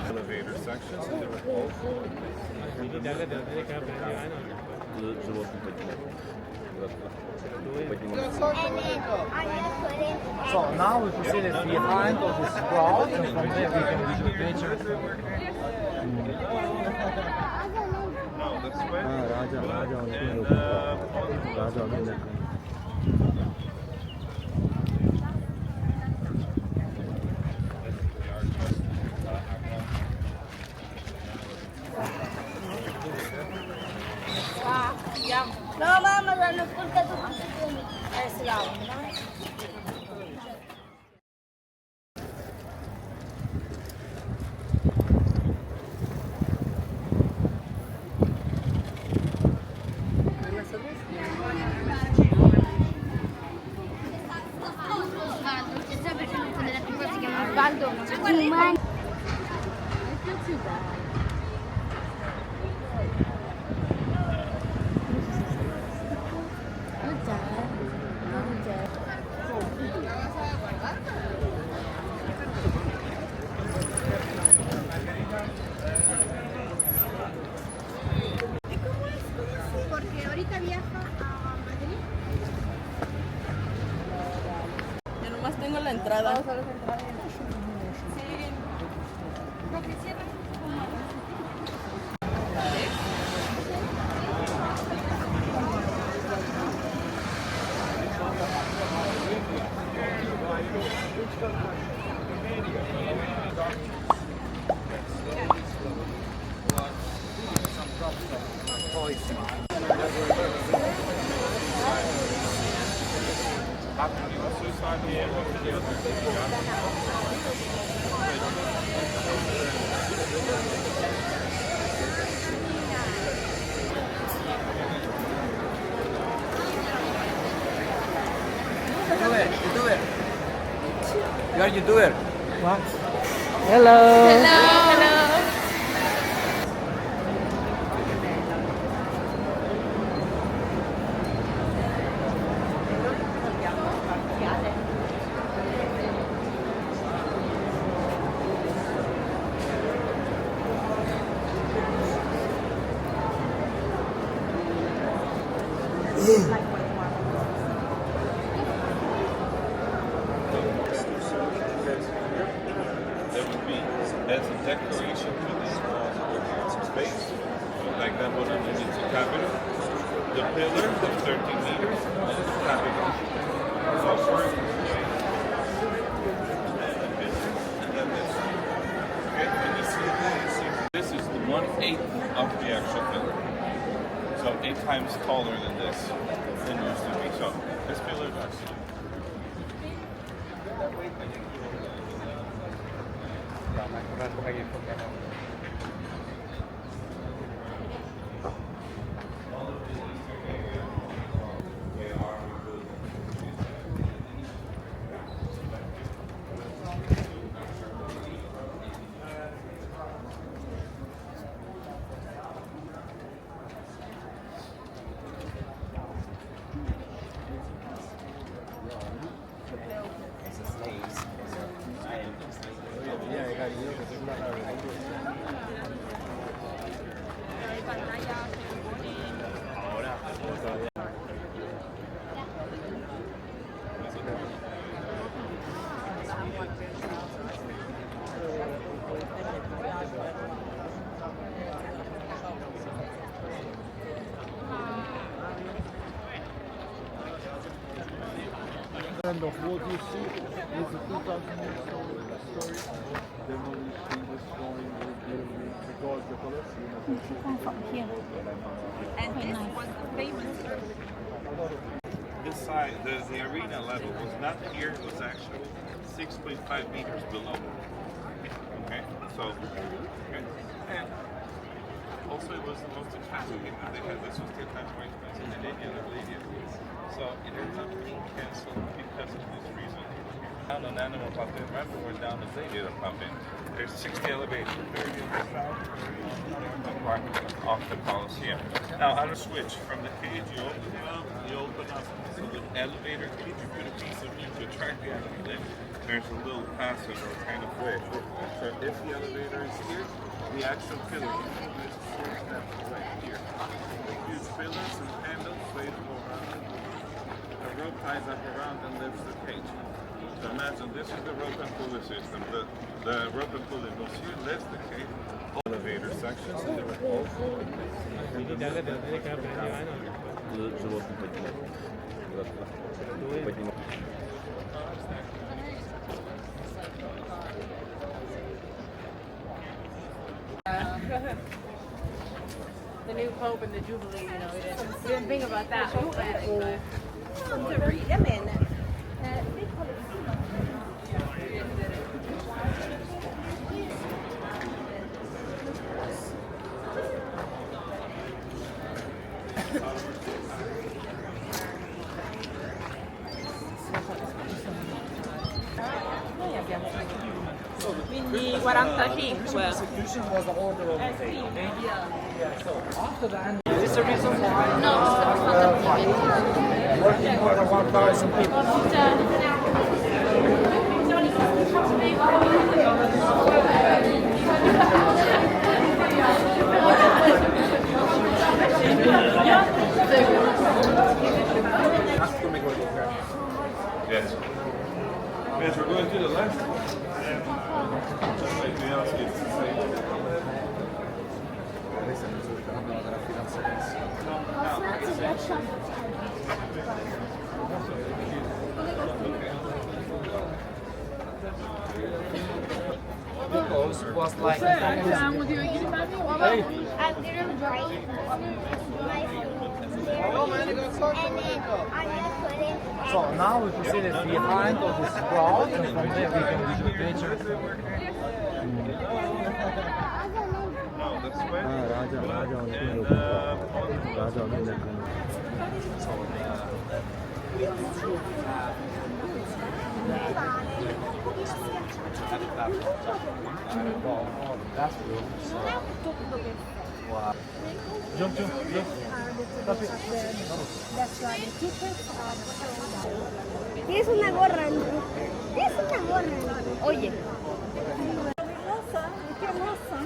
Elevator sections, and there were also So now we can see the behind of this crowd, and from there we can do the picture. no, that's where. No, mamma, l'hanno portato tutti. Si lavano, no? Porque ahorita viajo a Madrid. Yo nomás tengo la entrada. Sí. Porque cierran como... YouTuber. You are YouTuber. What? Hello. That would be as a decoration for this space, like that one underneath the Capitol. The pillar of 13 meters, Capitol. Upward. And then this. Okay, and you see this is the 1/8 of the actual pillar. So 8 times taller than this than it used to be. So this pillar does. And of what you see is a 2,000-year story, demolishing, destroying, rebuilding, because the Colosseum And this was the famous. This side, the arena level was not here, it was actually 6.5 meters below. Okay, so, okay. And also it was the most expensive game that they had. This was 10 times more expensive than any other Gladiators. So it ended up being canceled because of this reason. Down an animal pop in, remember we're down the Gladiator pop in. There's 60 elevators off the Colosseum. Now, how to switch from the cage, you open up, so the elevator gate, you put a piece of meat to attract the actual lift. There's a little passage or kind of way. So if the elevator is here, the actual pillar is 4 steps away here. Huge pillars and handles, way to go around. The rope ties up around and lifts the cage. So imagine this is the rope and pulley system. The rope and pulley goes here, lifts the cage. Elevator sections and the rope. The new Pope and the Jubilee, you know, we didn't think about that. To read them in. Quindi 45. Execution was the order of the day. Yeah. So after the end, is this the reason why? Working more than 1,000 people. Yes. Yes, we're going to the left. Just like the else gets to say. Because it was like I'm gonna write my and then I'm gonna put it. so now we can see the behind of this crowd, and from there we can do the picture. No, that's where. That's good. Wow. Jump. Tienes una gorra, ¿no? Tienes una gorra, ¿no? Oye. Qué hermosa.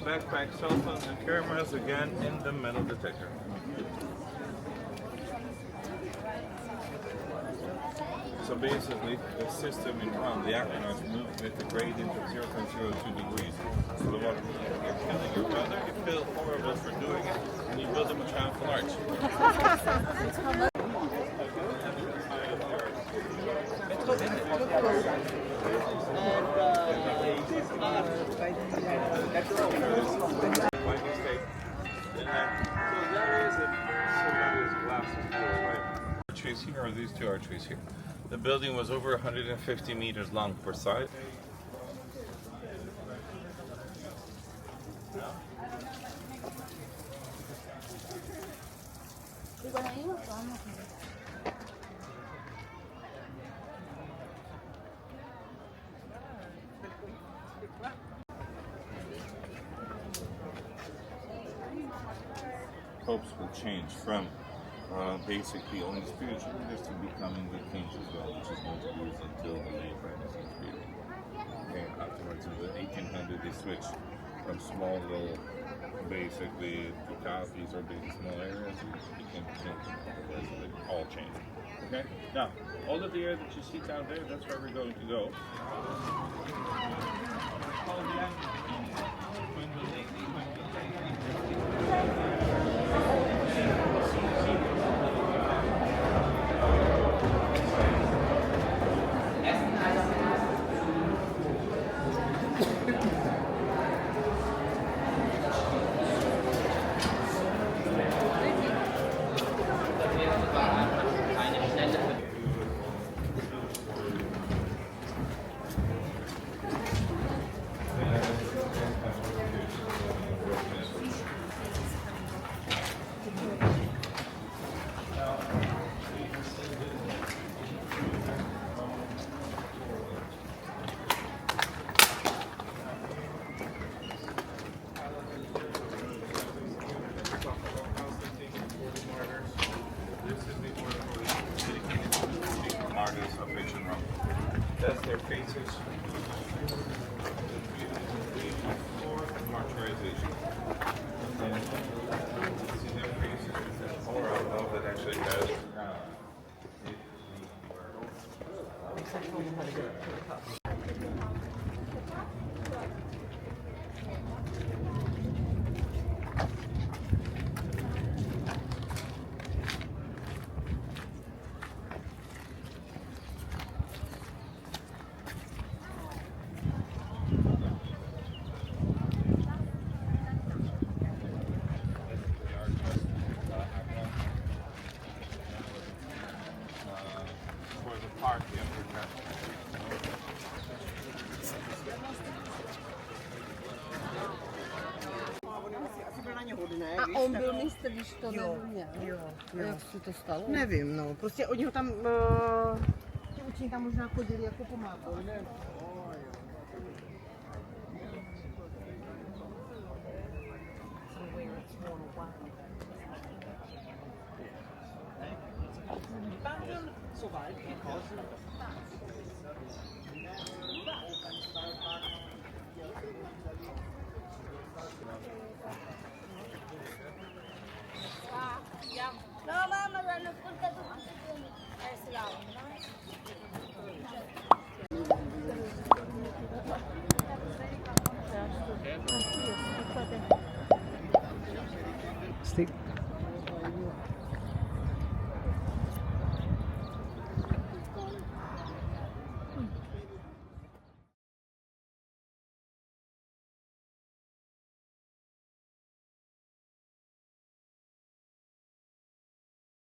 Backpack, cell phones, and cameras again in the metal detector. So basically, the system in the aquanauts moved with the gradient of 0.02 degrees. So the water, you're killing your brother, you feel horrible for doing it, and you build him a triumphal arch. Archways here are these two archways here. The building was over 150 meters long per side. Popes will change from basically only spiritual leaders to becoming the kings as well, which is going to be until the late Renaissance period. Okay, afterwards in the 1800s they switched from small little, basically ducatis or big small areas, and became kings. It all changed. Okay, now all of the area that you see down there, that's where we're going to go. their faces for martirization. And see their faces with that aura above that actually has for the park, the A on byl mistr, když to neměl. Jo. Jak se to stalo? Nevím, no, prostě oni ho tam, ti učení tam možná chodili jako pomáhat. No, mamma, l'hanno portato tutti. Si lavano, Stick.